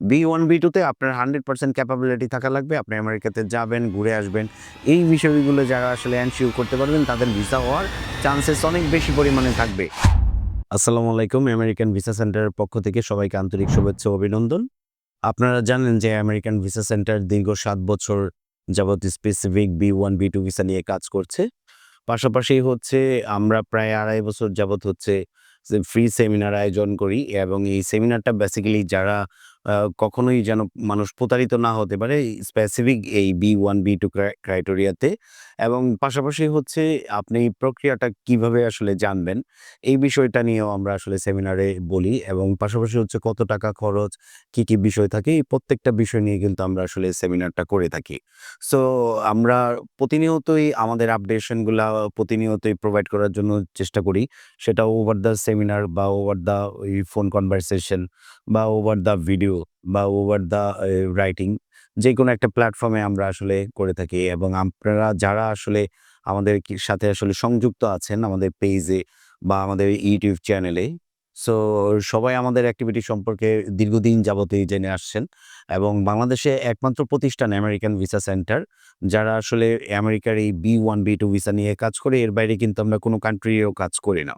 B1 B2 তে আপনার 100% capability থাকা লাগবে। আপনি আমেরিকাতে যাবেন, ঘুরে আসবেন। এই বিষয়গুলো যারা আসলে এনশিওর করতে পারবেন তাদের ভিসা হওয়ার চান্সেস অনেক বেশি পরিমাণে থাকবে। আসসালামু আলাইকুম। আমেরিকান ভিসা সেন্টারের পক্ষ থেকে সবাইকে আন্তরিক শুভেচ্ছা ও অভিনন্দন। আপনারা জানেন যে আমেরিকান ভিসা সেন্টার দীর্ঘ ৭ বছর যাবত স্পেসিফিক B1 B2 ভিসা নিয়ে কাজ করছে। পাশাপাশি হচ্ছে আমরা প্রায় ২.৫ বছর যাবত হচ্ছে যে ফ্রি সেমিনার আয়োজন করি এবং এই সেমিনারটা বেসিক্যালি যারা কখনোই যেন মানুষ প্রতারিত না হতে পারে স্পেসিফিক এই B1 B2 ক্রাইটেরিয়াতে, এবং পাশাপাশি হচ্ছে আপনি এই প্রক্রিয়াটা কিভাবে আসলে জানবেন এই বিষয়টা নিয়েও আমরা আসলে সেমিনারে বলি, এবং পাশাপাশি হচ্ছে কত টাকা খরচ, কি বিষয় থাকে এই প্রত্যেকটা বিষয় নিয়ে কিন্তু আমরা আসলে সেমিনারটা করে থাকি। সো আমরা প্রতিনিয়তই আমাদের আপডেশনগুলা প্রতিনিয়তই প্রোভাইড করার জন্য চেষ্টা করি। সেটা ওভার দ্য সেমিনার বা ওভার দ্য ওই ফোন কনভারসেশন বা ওভার দ্য ভিডিও বা ওভার দ্য রাইটিং, যেকোনো একটা প্ল্যাটফর্মে আমরা আসলে করে থাকি। এবং আপনারা যারা আসলে আমাদের সাথে আসলে সংযুক্ত আছেন আমাদের পেজে বা আমাদের ইউটিউব চ্যানেলে, সো সবাই আমাদের অ্যাক্টিভিটি সম্পর্কে দীর্ঘদিন যাবতই জেনে আসছেন, এবং বাংলাদেশে একমাত্র প্রতিষ্ঠান আমেরিকান ভিসা সেন্টার যারা আসলে আমেরিকার এই B1 B2 ভিসা নিয়ে কাজ করে। এর বাইরে কিন্তু আমরা কোনো কান্ট্রিও কাজ করি না।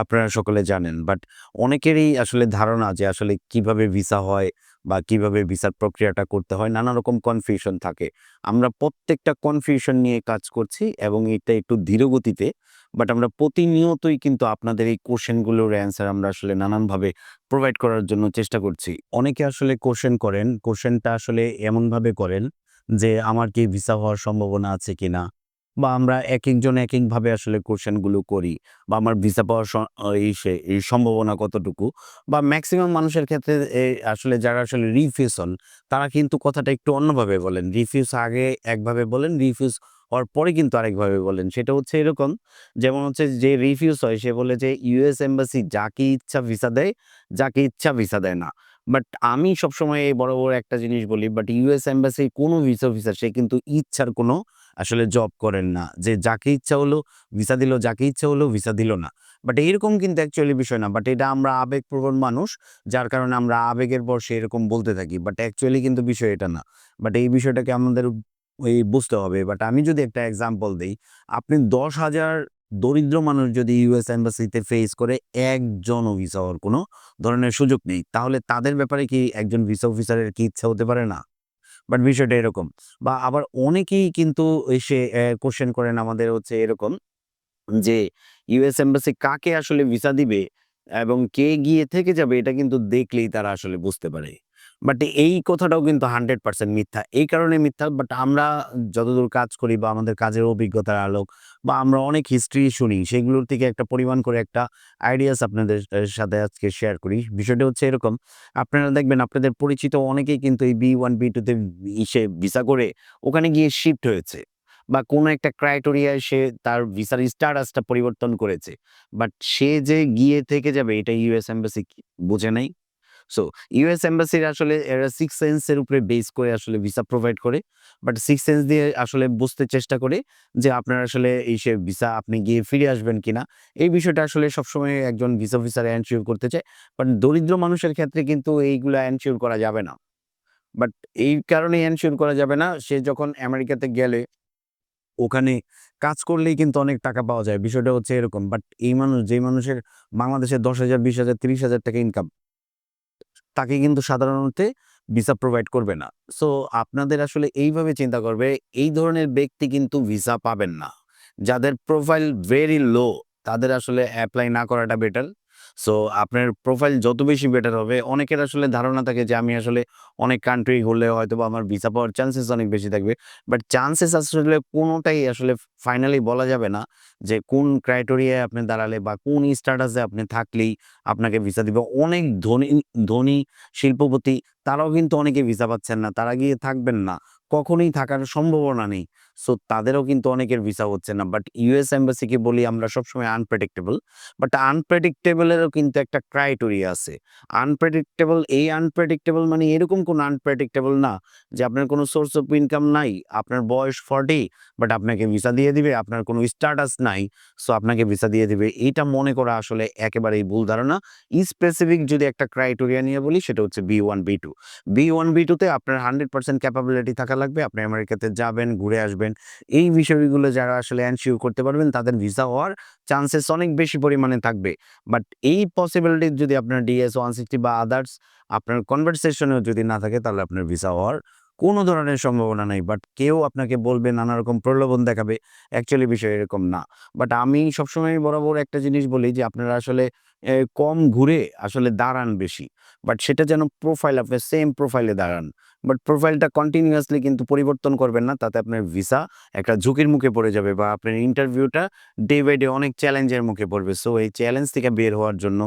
আপনারা সকলে জানেন। বাট অনেকেরই আসলে ধারণা যে আসলে কিভাবে ভিসা হয় বা কিভাবে ভিসার প্রক্রিয়াটা করতে হয়, নানা রকম কনফিউশন থাকে। আমরা প্রত্যেকটা কনফিউশন নিয়ে কাজ করছি এবং এটা একটু ধীর গতিতে। বাট আমরা প্রতিনিয়তই কিন্তু আপনাদের এই কোশ্চেনগুলোর অ্যান্সার আমরা আসলে নানানভাবে প্রোভাইড করার জন্য চেষ্টা করছি। অনেকে আসলে কোশ্চেন করেন, কোশ্চেনটা আসলে এমনভাবে করেন যে আমার কি ভিসা হওয়ার সম্ভাবনা আছে কিনা? বা আমরা একেকজন একেকভাবে আসলে কোশ্চেনগুলো করি, বা আমার ভিসা পাওয়ার এই সম্ভাবনা কতটুকু? বা মেক্সিমাম মানুষের ক্ষেত্রে আসলে যারা আসলে রিফিউজ হন, তারা কিন্তু কথাটা একটু অন্যভাবে বলেন। রিফিউজ আগে একভাবে বলেন, রিফিউজ হওয়ার পরে কিন্তু আরেকভাবে বলেন। সেটা হচ্ছে এরকম, যেমন হচ্ছে যে রিফিউজ হয় সে বলে যে ইউএস এম্বাসি যাকে ইচ্ছা ভিসা দেয়, যাকে ইচ্ছা ভিসা দেয় না। বাট আমি সবসময় এই বড় একটা জিনিস বলি, বাট ইউএস এম্বাসি কোনো ভিসা অফিসার সে কিন্তু ইচ্ছার কোনো আসলে জব করেন না। যে যাকে ইচ্ছা হলো ভিসা দিল, যাকে ইচ্ছা হলো ভিসা দিল না। বাট এরকম কিন্তু অ্যাকচুয়ালি বিষয় না। বাট এটা আমরা আবেগপ্রবণ মানুষ, যার কারণে আমরা আবেগের বশে এরকম বলতে থাকি। বাট অ্যাকচুয়ালি কিন্তু বিষয় এটা না। বাট এই বিষয়টাকে আমাদের বুঝতে হবে। বাট আমি যদি একটা এক্সাম্পল দেই, আপনি ১০,০০০ দরিদ্র মানুষ যদি ইউএস এম্বাসিতে ফেস করে একজনও ভিসা হওয়ার কোনো ধরনের সুযোগ নেই, তাহলে তাদের ব্যাপারে কি একজন ভিসা অফিসারের কি ইচ্ছা হতে পারে না? বাট বিষয়টা এরকম। বা আবার অনেকেই কিন্তু এসে কোয়েশ্চেন করেন আমাদের হচ্ছে এরকম যে ইউএস এম্বাসি কাকে আসলে ভিসা দিবে এবং কে গিয়ে থেকে যাবে এটা কিন্তু দেখলেই তারা আসলে বুঝতে পারে। বাট এই কথাটাও কিন্তু 100% মিথ্যা। এই কারণে মিথ্যা, বাট আমরা যতদূর কাজ করি বা আমাদের কাজের অভিজ্ঞতার আলোক বা আমরা অনেক হিস্ট্রি শুনি সেগুলোর থেকে একটা পরিমাণ করে একটা আইডিয়াস আপনাদের সাথে আজকে শেয়ার করি। বিষয়টা হচ্ছে এরকম, আপনারা দেখবেন আপনাদের পরিচিত অনেকেই কিন্তু এই B1 B2 তে ভিসা করে ওখানে গিয়ে শিফট হয়েছে। বা কোনো একটা ক্রাইটেরিয়ায় সে তার ভিসার স্ট্যাটাসটা পরিবর্তন করেছে। বাট সে যে গিয়ে থেকে যাবে এটা ইউএস এম্বাসি বুঝে নাই। সো ইউএস এম্বাসির আসলে এরা সিক্স সেন্স এর উপরে বেস করে আসলে ভিসা প্রোভাইড করে। বাট সিক্স সেন্স দিয়ে আসলে বুঝতে চেষ্টা করে যে আপনার আসলে সে ভিসা আপনি গিয়ে ফিরে আসবেন কিনা। এই বিষয়টা আসলে সবসময় একজন ভিসা অফিসার এনশিওর করতে চায়। বাট দরিদ্র মানুষের ক্ষেত্রে কিন্তু এইগুলা এনশিওর করা যাবে না। বাট এই কারণেই এনশিওর করা যাবে না, সে যখন আমেরিকাতে গেলে ওখানে কাজ করলেই কিন্তু অনেক টাকা পাওয়া যায়। বিষয়টা হচ্ছে এরকম। বাট এই মানুষ যেই মানুষের বাংলাদেশে ১০,০০০, ২০,০০০, ৩০,০০০ টাকা ইনকাম, তাকে কিন্তু সাধারণত ভিসা প্রোভাইড করবে না। সো আপনাদের আসলে এইভাবে চিন্তা করবে, এই ধরনের ব্যক্তি কিন্তু ভিসা পাবেন না। যাদের প্রোফাইল ভেরি লো তাদের আসলে এপ্লাই না করাটা বেটার। সো আপনার প্রোফাইল যত বেশি বেটার হবে, অনেকের আসলে ধারণা থাকে যে আমি আসলে অনেক কান্ট্রি ঘুরলে হয়তোবা আমার ভিসা পাওয়ার চান্সেস অনেক বেশি থাকবে। বাট চান্সেস আসলে কোনটাই আসলে ফাইনালি বলা যাবে না যে কোন ক্রাইটেরিয়ায় আপনি দাঁড়ালে বা কোন স্ট্যাটাসে আপনি থাকলেই আপনাকে ভিসা দিবে। অনেক ধনী শিল্পপতি তারাও কিন্তু অনেকে ভিসা পাচ্ছেন না। তারা গিয়ে থাকবেন না। কখনোই থাকার সম্ভাবনা নেই। সো তাদেরও কিন্তু অনেকের ভিসা হচ্ছে না। বাট ইউএস এম্বাসিকে বলি আমরা সবসময় আনপ্রেডিক্টেবল। বাট আনপ্রেডিক্টেবল এরও কিন্তু একটা ক্রাইটেরিয়া আছে। আনপ্রেডিক্টেবল মানে এরকম কোনো আনপ্রেডিক্টেবল না যে আপনার কোনো সোর্স অফ ইনকাম নাই, আপনার বয়স 40, বাট আপনাকে ভিসা দিয়ে দিবে, আপনার কোনো স্ট্যাটাস নাই, সো আপনাকে ভিসা দিয়ে দিবে। এইটা মনে করা আসলে একেবারেই ভুল ধারণা। স্পেসিফিক যদি একটা ক্রাইটেরিয়া নিয়ে বলি সেটা হচ্ছে B1 B2। B1 B2 তে আপনার 100% ক্যাপাবিলিটি থাকা লাগবে। আপনি আমেরিকাতে যাবেন, ঘুরে আসবেন। এই বিষয়গুলো যারা আসলে এনশিওর করতে পারবেন তাদের ভিসা হওয়ার চান্সেস অনেক বেশি পরিমাণে থাকবে। বাট এই পসিবিলিটি যদি আপনার DS-160 বা আদার্স আপনার কনভারসেশনেও যদি না থাকে তাহলে আপনার ভিসা হওয়ার কোনো ধরনের সম্ভাবনা নাই। বাট কেউ আপনাকে বলবে নানা রকম প্রলোভন দেখাবে। অ্যাকচুয়ালি বিষয় এরকম না। বাট আমি সবসময় বরাবর একটা জিনিস বলি যে আপনারা আসলে কম ঘুরে আসলে দাঁড়ান বেশি। বাট সেটা যেন প্রোফাইল আপনার সেম প্রোফাইলে দাঁড়ান। বাট প্রোফাইলটা কন্টিনিউয়াসলি কিন্তু পরিবর্তন করবেন না। তাতে আপনার ভিসা একটা ঝুঁকির মুখে পড়ে যাবে বা আপনার ইন্টারভিউটা ডে বাই ডে অনেক চ্যালেঞ্জের মুখে পড়বে। সো এই চ্যালেঞ্জ থেকে বের হওয়ার জন্য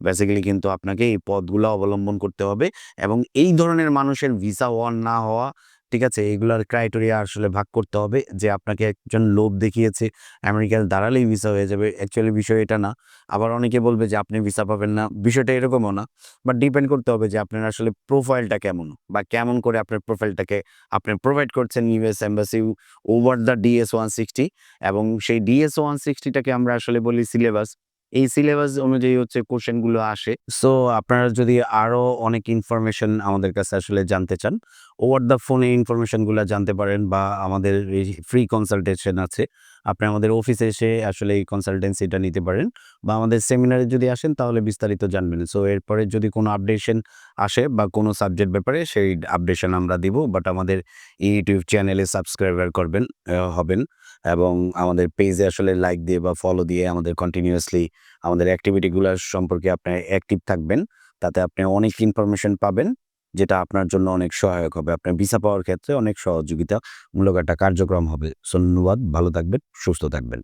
বেসিক্যালি কিন্তু আপনাকে এই পথগুলা অবলম্বন করতে হবে এবং এই ধরনের মানুষের ভিসা হওয়া না হওয়া, ঠিক আছে? এগুলার ক্রাইটেরিয়া আসলে ভাগ করতে হবে যে আপনাকে একজন লোভ দেখিয়েছে আমেরিকায় দাঁড়ালেই ভিসা হয়ে যাবে। অ্যাকচুয়ালি বিষয় এটা না। আবার অনেকে বলবে যে আপনি ভিসা পাবেন না। বিষয়টা এরকমও না। বাট ডিপেন্ড করতে হবে যে আপনার আসলে প্রোফাইলটা কেমন বা কেমন করে আপনার প্রোফাইলটাকে আপনি প্রোভাইড করছেন US embassy over the DS-160 এবং সেই DS-160 টাকে আমরা আসলে বলি সিলেবাস। এই সিলেবাস অনুযায়ী হচ্ছে কোশ্চেনগুলো আসে। সো আপনারা যদি আরো অনেক ইনফরমেশন আমাদের কাছে আসলে জানতে চান, ওভার দ্য ফোনে ইনফরমেশনগুলা জানতে পারেন বা আমাদের এই ফ্রি কনসালটেশন আছে। আপনি আমাদের অফিসে এসে আসলে এই কনসালটেন্সিটা নিতে পারেন বা আমাদের সেমিনারে যদি আসেন তাহলে বিস্তারিত জানবেন। সো এরপরে যদি কোনো আপডেশন আসে বা কোনো সাবজেক্ট ব্যাপারে সেই আপডেশন আমরা দিব। বাট আমাদের ইউটিউব চ্যানেলে সাবস্ক্রাইবার হবেন এবং আমাদের পেজে আসলে লাইক দিয়ে বা ফলো দিয়ে আমাদের কন্টিনিউয়াসলি আমাদের অ্যাক্টিভিটিগুলা সম্পর্কে আপনি অ্যাক্টিভ থাকবেন। তাতে আপনি অনেক ইনফরমেশন পাবেন, যেটা আপনার জন্য অনেক সহায়ক হবে। আপনার ভিসা পাওয়ার ক্ষেত্রে অনেক সহযোগিতামূলক একটা কার্যক্রম হবে। ধন্যবাদ। ভালো থাকবেন, সুস্থ থাকবেন।